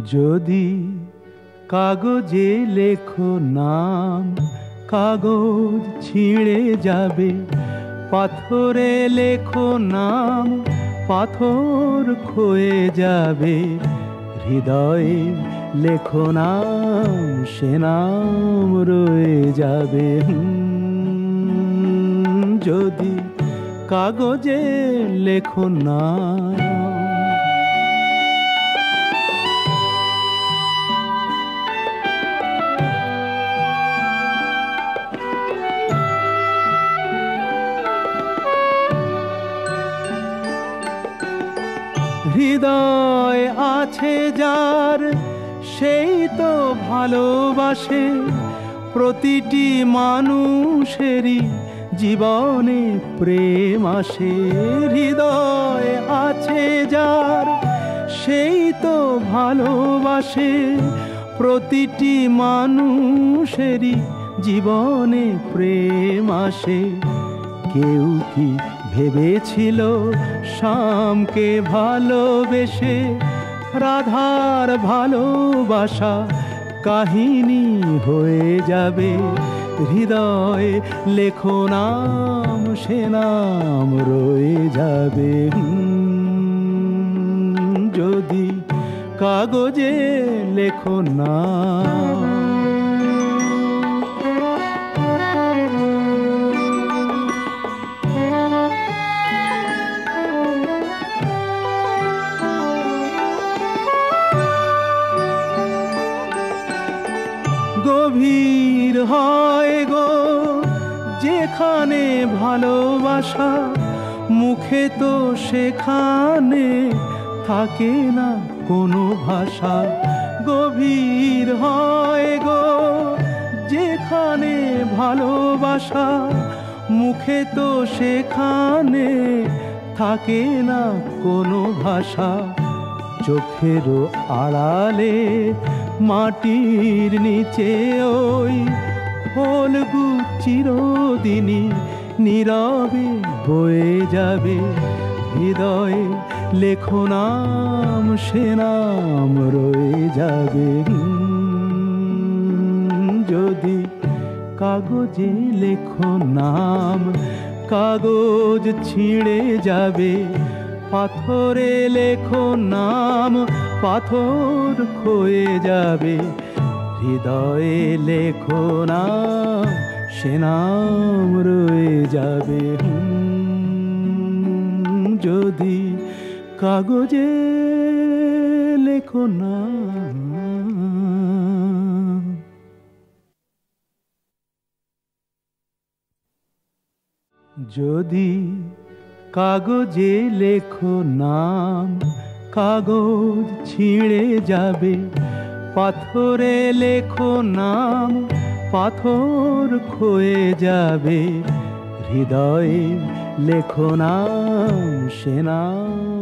যদি কাগজে লেখো নাম, কাগজ ছিঁড়ে যাবে। পাথরে লেখো নাম, পাথর ক্ষয়ে যাবে। হৃদয়ে লেখো নাম, সে নাম রয়ে যাবে। যদি কাগজে লেখো নাম। হৃদয় আছে যার, সেই তো ভালোবাসে। প্রতিটি মানুষেরই জীবনে প্রেম আসে। হৃদয় আছে যার, সেই তো ভালোবাসে। প্রতিটি মানুষেরই জীবনে প্রেম আসে। কেউ কি ভেবেছিল শ্যামকে ভালোবেসে রাধার ভালোবাসা কাহিনী হয়ে যাবে। হৃদয়ে লেখো নাম, সে নাম রয়ে যাবে। যদি কাগজে লেখো নাম। গভীর হয় গো যেখানে ভালোবাসা, মুখে তো সেখানে থাকে না কোনো ভাষা। গভীর হয় গো যেখানে ভালোবাসা, মুখে তো সেখানে থাকে না কোনো ভাষা। চোখেরও আড়ালে মাটির নিচে ওই ফলগু চিরদিনই নীরবে বয়ে যাবে। হৃদয়ে লেখো নাম, সে নাম রয়ে যাবে। যদি কাগজে লেখো নাম, কাগজ ছিঁড়ে যাবে। পাথরে লেখো নাম, পাথর ক্ষয়ে যাবে। হৃদয়ে লেখো নাম, সে নাম রয়ে যাবে। যদি কাগজে লেখো নাম। যদি কাগজে লেখো নাম, কাগজ ছিঁড়ে যাবে। পাথরে লেখো নাম, পাথর ক্ষয়ে যাবে। হৃদয়ে লেখো নাম, সে নাম